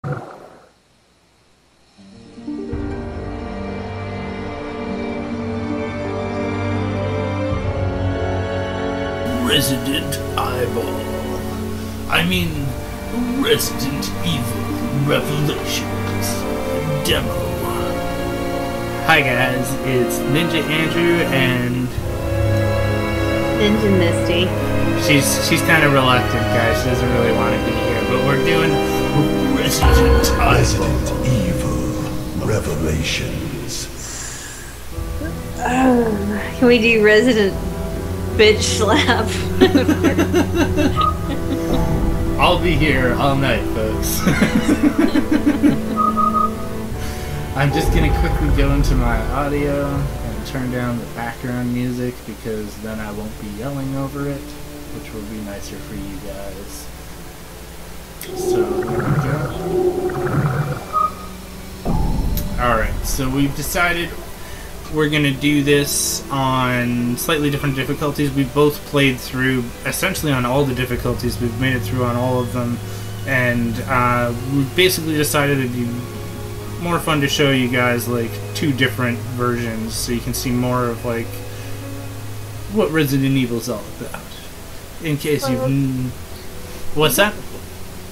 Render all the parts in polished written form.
Resident Eyeball. I mean, Resident Evil Revelations demo. Hi guys, it's Ninja Andrew and Ninja Misty. She's kind of reluctant, guys. She doesn't really want to be here, but we're doing Resident Evil Revelations. Can we do Resident Bitch Slap? I'll be here all night, folks. I'm just gonna quickly go into my audio and turn down the background music because then I won't be yelling over it, which will be nicer for you guys. So there we go. Alright, so we've decided we're gonna do this on slightly different difficulties. We both played through essentially on all the difficulties. We've made it through on all of them, and we basically decided it'd be more fun to show you guys like two different versions so you can see more of like what Resident Evil's all about. In case you've... What's that?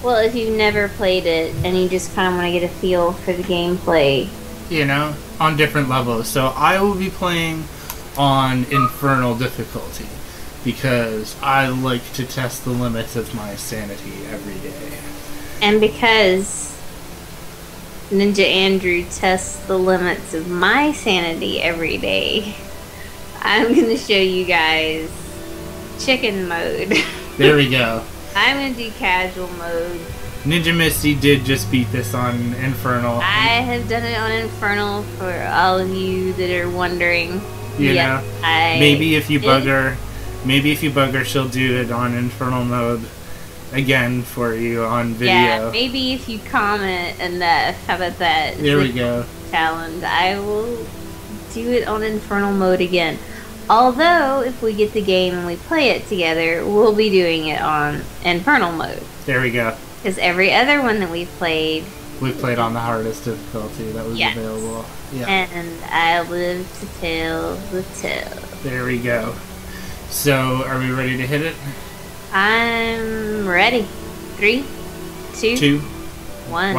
Well, if you've never played it and you just kind of want to get a feel for the gameplay. You know, on different levels. So I will be playing on Infernal difficulty because I like to test the limits of my sanity every day. And because Ninja Andrew tests the limits of my sanity every day, I'm going to show you guys chicken mode. There we go. I'm going to do casual mode. Ninja Misty did just beat this on Infernal. I have done it on Infernal for all of you that are wondering. You know, maybe if you bug her, she'll do it on Infernal mode again for you on video. Yeah, maybe if you comment enough. How about that? There we go. Challenge. I will do it on Infernal mode again. Although, if we get the game and we play it together, we'll be doing it on Infernal mode. There we go. Because every other one that we've played on the hardest difficulty that was available. Yeah. And I live to tell the tale. There we go. So, are we ready to hit it? I'm ready. 3, 2, 1.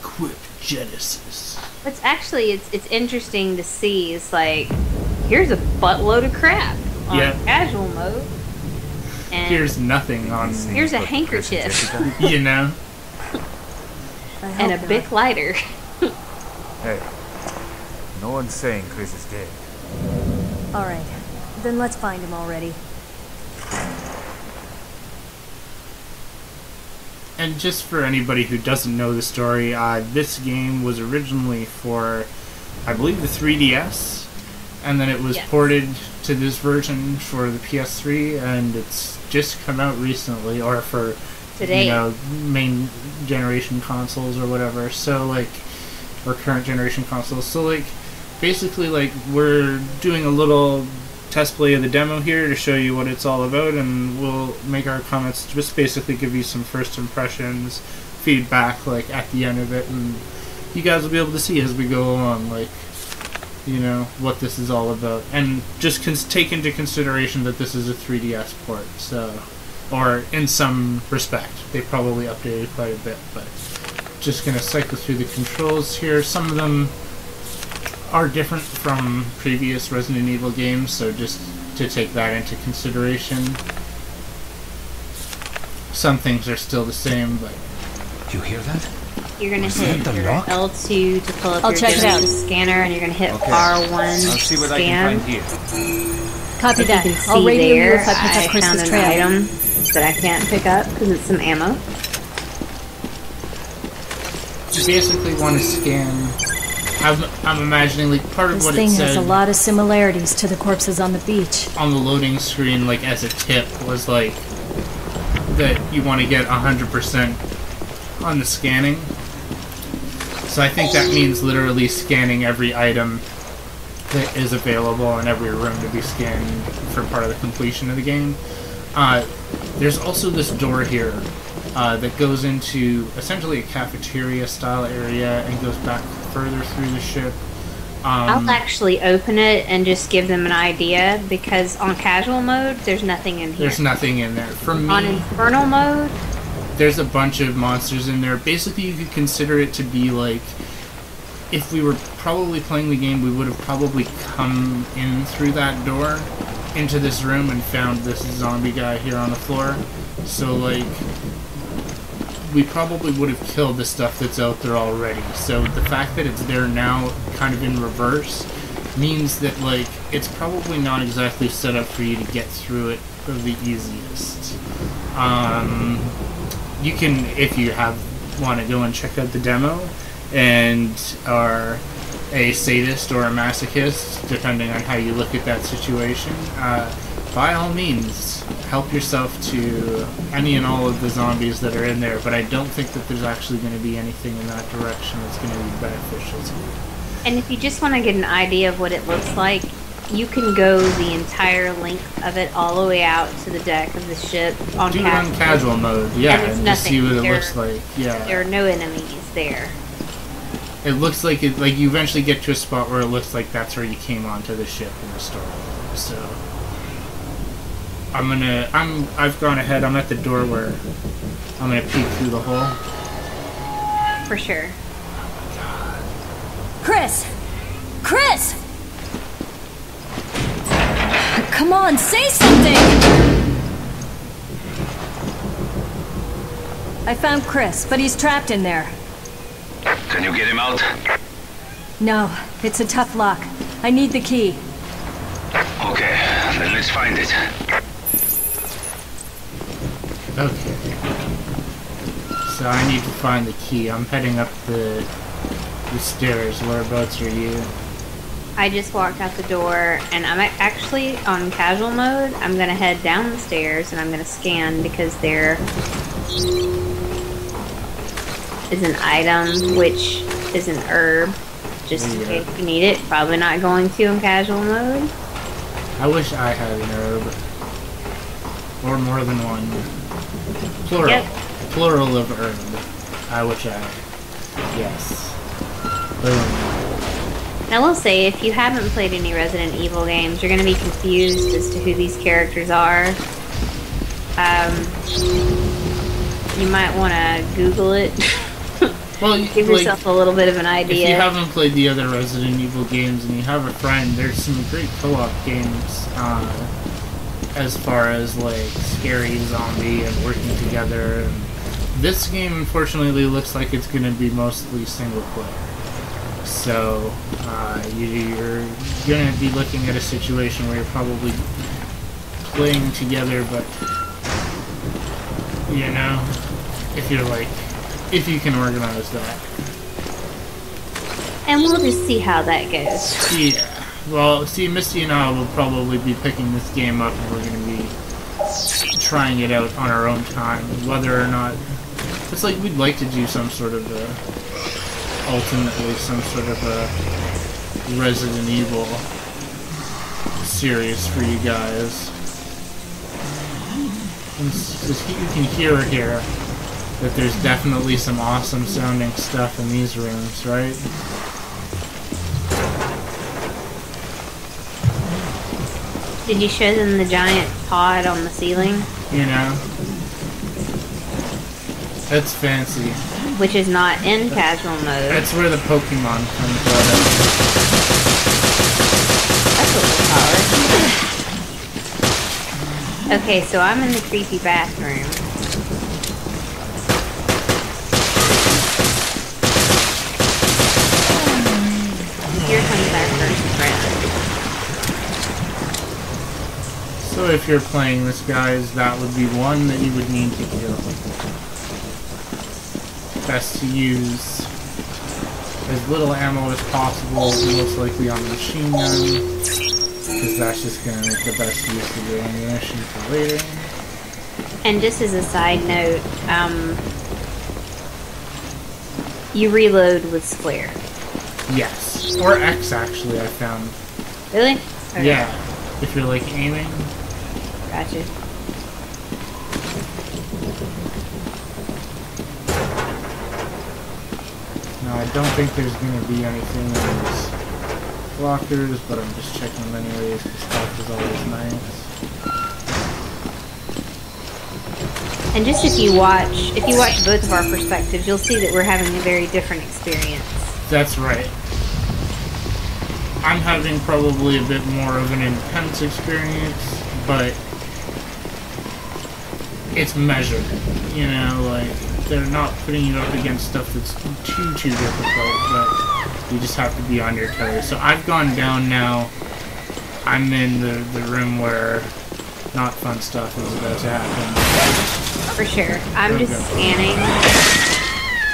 Equip Genesis. What's actually, it's interesting to see. It's like, here's a buttload of crap on casual mode. And here's nothing on... Here's a handkerchief. You know? And a Bic lighter. Hey, no one's saying Chris is dead. Alright, then let's find him already. And just for anybody who doesn't know the story, this game was originally for, I believe, the 3DS, and then it was ported to this version for the PS3, and it's just come out recently, or for today, you know, main generation consoles or whatever. So like, or current generation consoles. So like, basically like we're doing a little test play of the demo here to show you what it's all about, and we'll make our comments, just basically give you some first impressions, feedback like at the end of it, and you guys will be able to see as we go along, like, you know, what this is all about. And just take into consideration that this is a 3DS port, so, or in some respect, they probably updated quite a bit, but just gonna cycle through the controls here. Some of them are different from previous Resident Evil games, so just to take that into consideration. Some things are still the same, but... You hear that? You're going to hit your L2 to pull up your scanner, and you're going to hit R1 I'll see what scan. I can find here. Copy that. You can I'll see radio you there, if I pick up I found Chris's an trail. item that I can't pick up because it's some ammo. You basically want to scan... I'm imagining, like, part of This what it thing said has a lot of similarities to the corpses on the beach. on the loading screen, like, as a tip, was, like, that you want to get 100% on the scanning. So I think that means literally scanning every item that is available in every room to be scanned for part of the completion of the game. There's also this door here that goes into essentially a cafeteria-style area and goes back further through the ship. I'll actually open it and just give them an idea, because on casual mode, there's nothing in here. There's nothing in there. For me, on infernal mode, there's a bunch of monsters in there. Basically, you could consider it to be like, if we were probably playing the game, we would have probably come in through that door into this room and found this zombie guy here on the floor. So, like, we probably would have killed the stuff that's out there already. So the fact that it's there now, kind of in reverse, means that, like, it's probably not exactly set up for you to get through it the easiest. You can, if you want to go and check out the demo, and are a sadist or a masochist, depending on how you look at that situation, by all means, help yourself to any and all of the zombies that are in there, but I don't think that there's actually going to be anything in that direction that's going to be beneficial to you. and if you just want to get an idea of what it looks like, you can go the entire length of it all the way out to the deck of the ship on Do it on casual mode, yeah, and just see what it looks like. Yeah, there are no enemies there. It looks like like you eventually get to a spot where it looks like that's where you came onto the ship in the story. So I've gone ahead. I'm at the door where I'm gonna peek through the hole. For sure. Chris! Chris! Come on, say something! I found Chris, but he's trapped in there. Can you get him out? No, it's a tough lock. I need the key. Okay, then let's find it. Okay. So I need to find the key. I'm heading up the stairs. Whereabouts are you? I just walked out the door, and I'm actually on casual mode. I'm gonna head down the stairs, and I'm gonna scan, because there is an item, which is an herb, just in case you need it. Probably not going to in casual mode. I wish I had an herb. Or more than one. Plural. Yep. Plural of herb. I wish I had. Yes. Boom. I will say, if you haven't played any Resident Evil games, you're going to be confused as to who these characters are. You might want to Google it. Well, give yourself a little bit of an idea. If you haven't played the other Resident Evil games and you have a friend, there's some great co-op games as far as like scary zombie and working together. And this game, unfortunately, looks like it's going to be mostly single player. So you're going to be looking at a situation where you're probably playing together, but you know, if you can organize that. And we'll just see how that goes. Yeah. Well, see, Misty and I will probably be picking this game up, and we're going to be trying it out on our own time. Whether or not... It's like we'd like to do some sort of ultimately some sort of a Resident Evil series for you guys. And you can hear here that there's definitely some awesome sounding stuff in these rooms, right? Did you show them the giant pod on the ceiling? You know? That's fancy. Which is not in casual mode. That's where the Pokemon comes out of. That's a little power. Okay, so I'm in the creepy bathroom. Here comes our first friend. So if you're playing this, guys, that would be one that you would need to kill. Best to use as little ammo as possible, most likely on the machine gun, because that's just going to make the best use of your ammunition for later. And just as a side note, you reload with square. Yes. Or X, actually, I found. Really? Okay. Yeah. If you're, like, aiming. Gotcha. I don't think there's going to be anything in these lockers, but I'm just checking them anyways, because stock is always nice. And just if you watch both of our perspectives, you'll see that we're having a very different experience. That's right. I'm having probably a bit more of an intense experience, but it's measured. You know, like, they're not putting you up against stuff that's too difficult, but you just have to be on your toes. So I've gone down now. I'm in the room where not fun stuff is about to happen. For sure. I'm just scanning,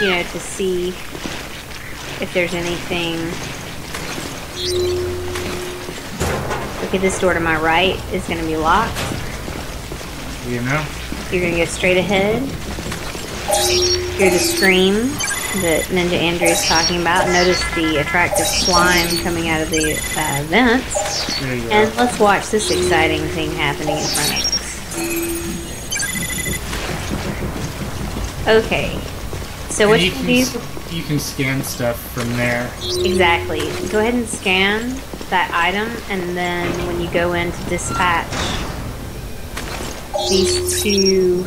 you know, to see if there's anything. Okay, this door to my right is going to be locked. You know? You're going to go straight ahead. Hear the scream that Ninja Andrew is talking about. Notice the attractive slime coming out of the vents. There you go. And let's watch this exciting thing happening in front of us. Okay, so what you can do... You can scan stuff from there. Exactly. Go ahead and scan that item, and then when you go in to dispatch these two...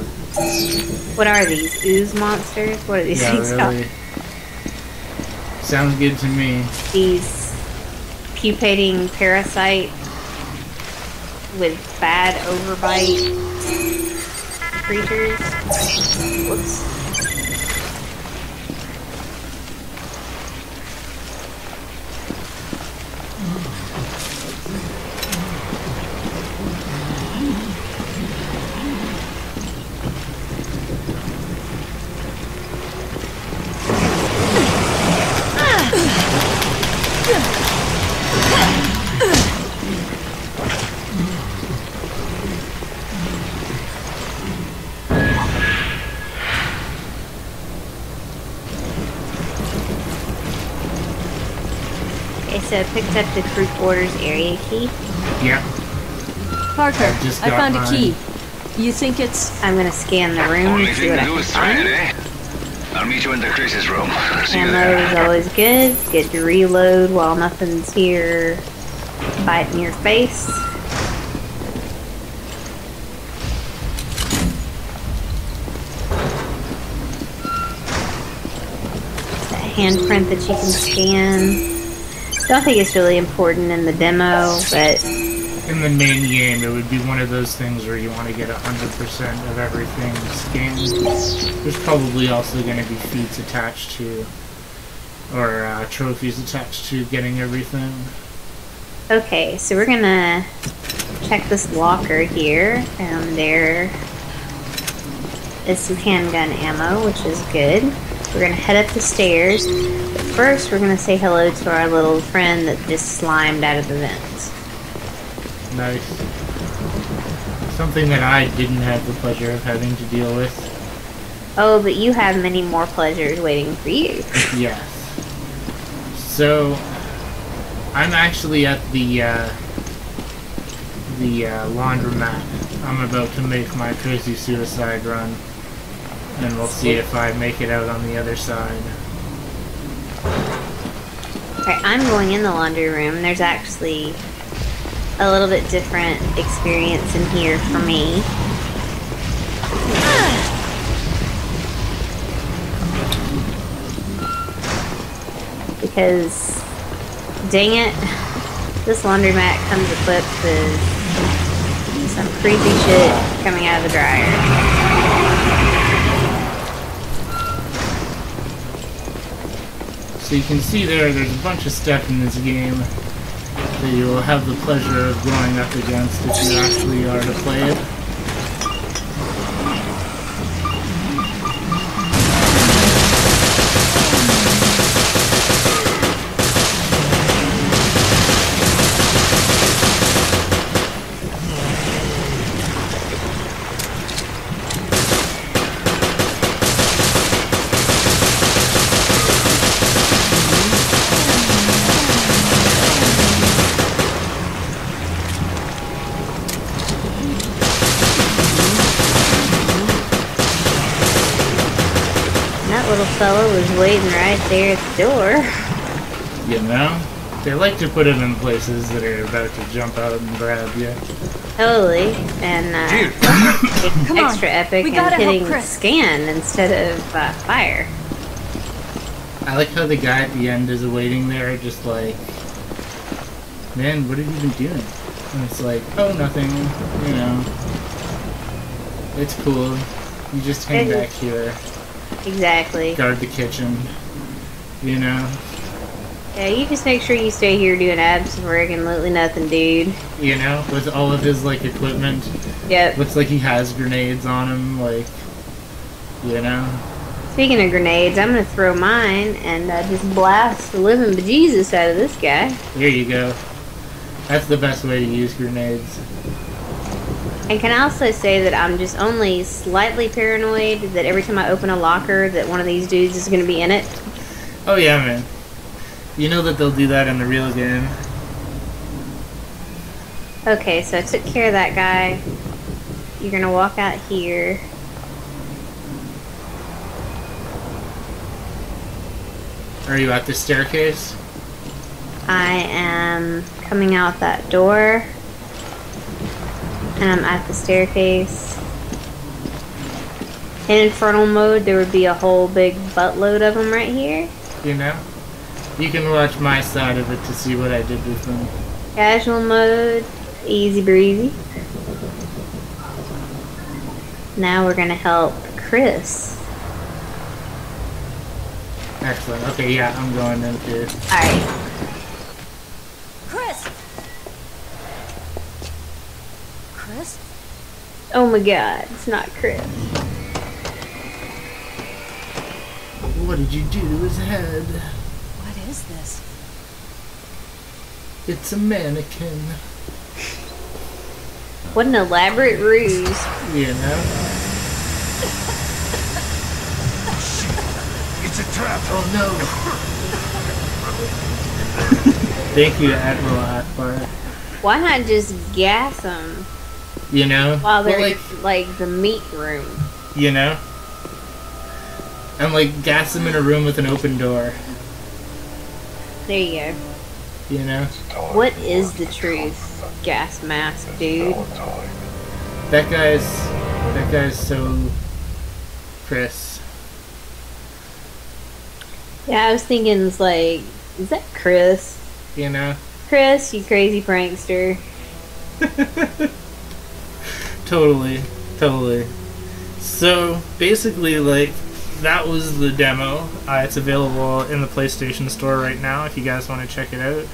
What are these? Ooze monsters? What are these things really. called? Sounds good to me. These pupating parasite with bad overbite creatures. Whoops. So I picked up the crew quarters area key. Yeah. Parker, I found a key. You think it's... I'm gonna scan the room Only and see thing what to I do can is try find. it, eh? I'll meet you in the Chris's room. See you Ammo there. is always good. Get to reload while nothing's here biting your face. It's a handprint that you can scan. Don't think it's really important in the demo, but In the main game, it would be one of those things where you want to get 100% of everything scanned. There's probably also going to be feats attached to, or trophies attached to getting everything. okay, so we're gonna check this locker here, and there is some handgun ammo, which is good. We're gonna head up the stairs, but first we're gonna say hello to our little friend that just slimed out of the vents. Nice. Something that I didn't have the pleasure of having to deal with. Oh, but you have many more pleasures waiting for you. Yes. So, I'm actually at the laundromat. I'm about to make my crazy suicide run. And we'll see if I make it out on the other side. Okay, I'm going in the laundry room. There's actually a little bit different experience in here for me. Because, dang it, this laundromat comes equipped with some creepy shit coming out of the dryer. So you can see there's a bunch of stuff in this game that you will have the pleasure of going up against if you actually are to play it. that little fella was waiting right there at the door. You know? They like to put it in places that are about to jump out and grab you. Totally. And extra epic and hitting scan instead of fire. I like how the guy at the end is waiting there, just like, man, what have you been doing? And it's like, oh, nothing, you know. It's cool. You just hang back here. Exactly. Guard the kitchen. You know? Yeah, you just make sure you stay here doing absolutely nothing, dude. You know? With all of his, like, equipment. Yep. Looks like he has grenades on him, like, you know? Speaking of grenades, I'm gonna throw mine and just blast the living bejesus out of this guy. Here you go. That's the best way to use grenades. And can I also say that I'm just only slightly paranoid that every time I open a locker that one of these dudes is gonna be in it. Oh yeah, man. You know that they'll do that in the real game. Okay, so I took care of that guy. You're gonna walk out here. Are you at the staircase? I am coming out that door. And I'm at the staircase. In Infernal mode, there would be a whole big buttload of them right here. You know? You can watch my side of it to see what I did with them. Casual mode, easy breezy. Now we're gonna help Chris. Excellent. Okay, yeah, I'm going in too. Alright. Chris! Chris? Oh my god, it's not Chris. What did you do to his head? What is this? It's a mannequin. What an elaborate ruse. You know? It's a trap. Oh no! Thank you, Admiral Akbar. Why not just gas them You know? while they're Well, like the meat room? you know? And like gas them in a room with an open door. There you go. You know? What is the truth? Gas mask, dude. That guy's so Chris. Yeah, I was thinking it's like, is that Chris? You know? Chris, you crazy prankster. Totally. So basically, like, that was the demo. It's available in the PlayStation Store right now if you guys want to check it out.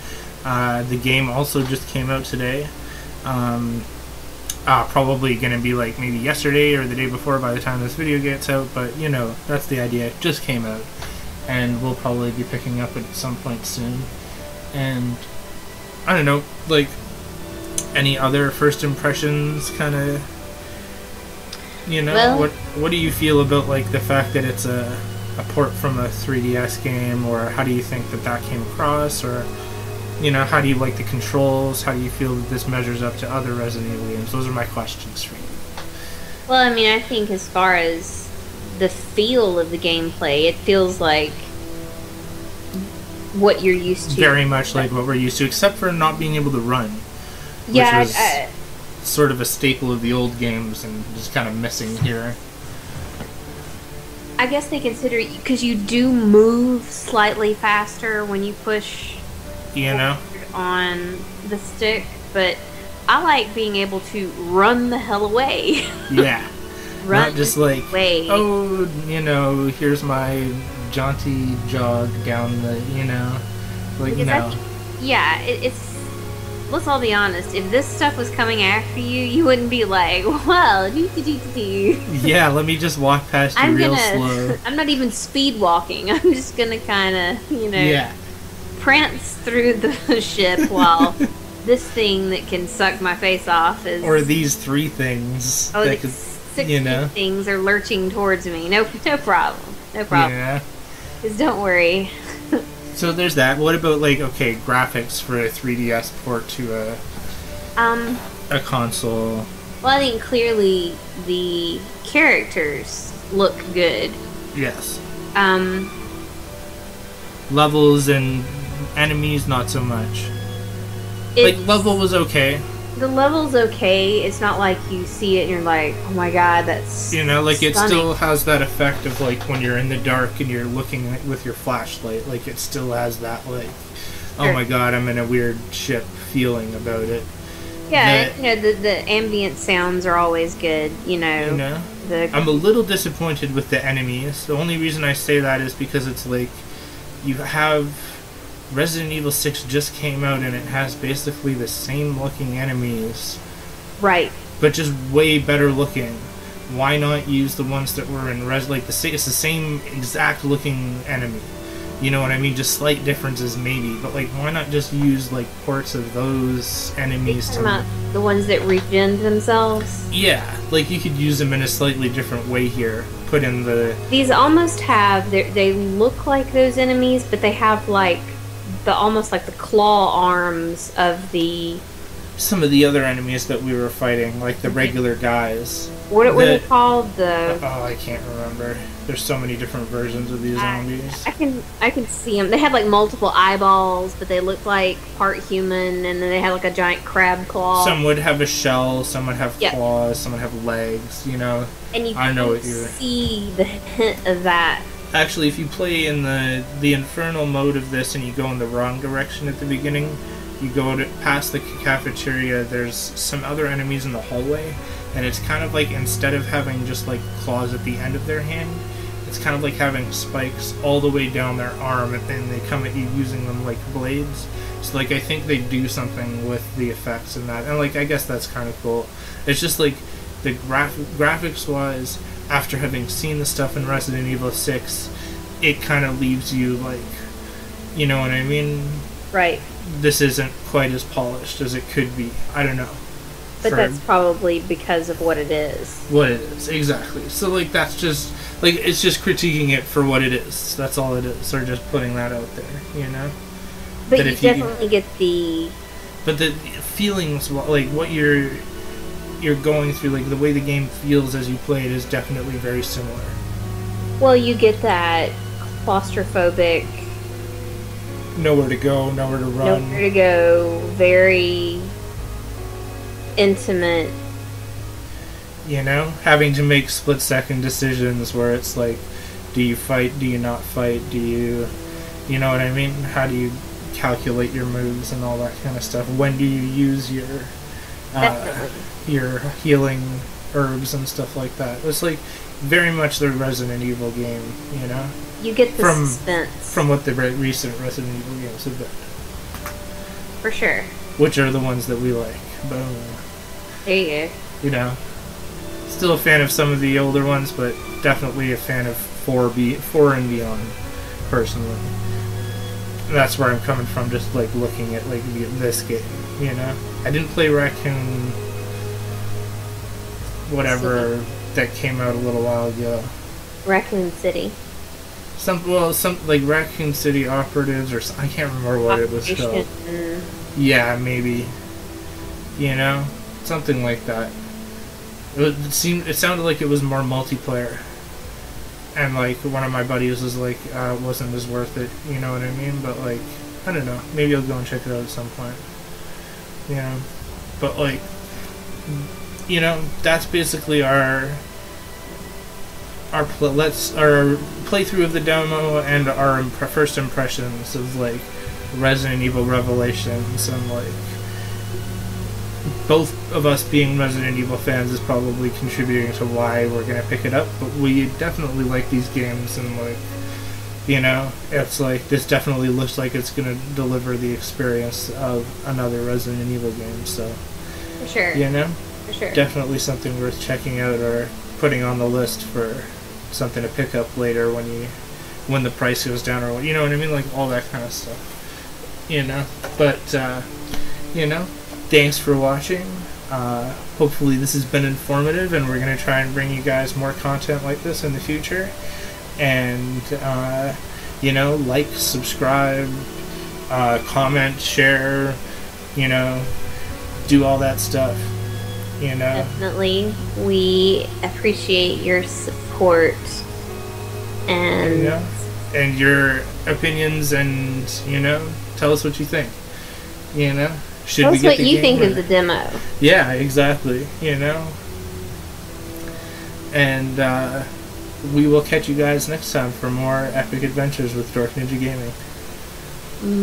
The game also just came out today. Probably going to be like maybe yesterday or the day before by the time this video gets out, but you know, that's the idea. It just came out. And we'll probably be picking up at some point soon. And I don't know, like, any other first impressions, kind of, you know, Well, what do you feel about like the fact that it's a port from a 3DS game, or how do you think that came across, or you know, how do you like the controls? How do you feel that this measures up to other Resident Evil games? Those are my questions for you. well, I mean, I think as far as the feel of the gameplay, it feels like what you're used to. Very much like what we're used to, except for not being able to run. Yeah, which was sort of a staple of the old games and just kind of missing here. I guess they consider, because you do move slightly faster when you push You know? on the stick, but I like being able to run the hell away. Yeah. Run Not just like, away. oh, you know, here's my jaunty jog down the, you know, like, Because no. it's. Let's all be honest. If this stuff was coming after you, you wouldn't be like, "Well, do." Yeah, let me just walk past you real slow. I'm not even speed walking. I'm just gonna kind of, you know, Yeah. prance through the ship while this thing that can suck my face off is. Or these three things Oh, that the could, 60 you know. things are lurching towards me. No problem. No problem. Yeah. Just don't worry. So there's that. What about, like, okay, graphics for a 3DS port to a console? Well, I think clearly the characters look good. Yes. Levels and enemies, not so much. Like, level was okay. The level's okay. It's not like you see it and you're like, oh my god, that's You know, like, stunning. it still has that effect of, like, when you're in the dark and you're looking with your flashlight. Like, it still has that, like, oh my god, I'm in a weird ship feeling about it. Yeah, you know, the ambient sounds are always good, you know. I'm a little disappointed with the enemies. The only reason I say that is because it's like, you have Resident Evil 6 just came out and it has basically the same looking enemies. Right. But just way better looking. Why not use the ones that were in it's the same exact looking enemy. You know what I mean? Just slight differences maybe, but like, why not just use like parts of those enemies to the ones that regen themselves? Yeah, like you could use them in a slightly different way here. Put in these almost have they look like those enemies, but they have like almost like the claw arms of some of the other enemies that we were fighting, like the regular guys. What were they called? I can't remember. There's so many different versions of these zombies. I can see them. They had like multiple eyeballs, but they looked like part human, and then they had like a giant crab claw. Some would have a shell, some would have claws, some would have legs. You know. And you can see the hint of that. Actually, if you play in the infernal mode of this and you go in the wrong direction at the beginning, you go past the cafeteria, there's some other enemies in the hallway, and it's kind of like, instead of having just like claws at the end of their hand, it's kind of like having spikes all the way down their arm, and then they come at you using them like blades. So like, I think they do something with the effects in that, and like, I guess that's kind of cool. It's just like, the graphics wise, after having seen the stuff in Resident Evil 6, it kind of leaves you like, you know what I mean? Right. This isn't quite as polished as it could be. I don't know. But that's probably because of what it is. What it is, exactly. So like, that's just like, it's just critiquing it for what it is. That's all it is. Or just putting that out there, you know? But you definitely get the... But the feelings, like what you're going through, like the way the game feels as you play it, is definitely very similar. Well, you get that claustrophobic, nowhere to go, nowhere to run, nowhere to go, very intimate, you know, having to make split-second decisions where it's like, do you fight, do you not fight, do you know what I mean? How do you calculate your moves and all that kind of stuff? When do you use your healing herbs and stuff like that? It's like very much the Resident Evil game, you know? You get the suspense. From what the recent Resident Evil games have been. For sure. Which are the ones that we like. Boom. There you go. You know? Still a fan of some of the older ones, but definitely a fan of 4 and beyond, personally. That's where I'm coming from, just like looking at like this game, you know? I didn't play Raccoon whatever that came out a little while ago. Raccoon City. Some like Raccoon City Operatives, or I can't remember what it was called. Yeah, maybe. You know, something like that. It sounded like it was more multiplayer, and like one of my buddies was like, it wasn't as worth it. You know what I mean? But like, I don't know. Maybe I'll go and check it out at some point. You know, but like, you know, that's basically our playthrough of the demo and our first impressions of like Resident Evil Revelations, and like both of us being Resident Evil fans is probably contributing to why we're gonna pick it up. But we definitely like these games, and like, you know, it's like this definitely looks like it's gonna deliver the experience of another Resident Evil game. So for sure, you know, for sure, definitely something worth checking out or putting on the list for something to pick up later when the price goes down, or you know what I mean, like all that kind of stuff, you know. But you know, thanks for watching. Hopefully this has been informative, and we're gonna try and bring you guys more content like this in the future. And you know, like, subscribe, comment, share, you know, do all that stuff, you know. Definitely, we appreciate your support, and opinions. You know, and your opinions, and tell us what you think. Should Tell we us get what the you game think of the demo. Yeah, exactly. And we will catch you guys next time for more epic adventures with Dork Ninja Gaming.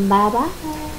Bye bye.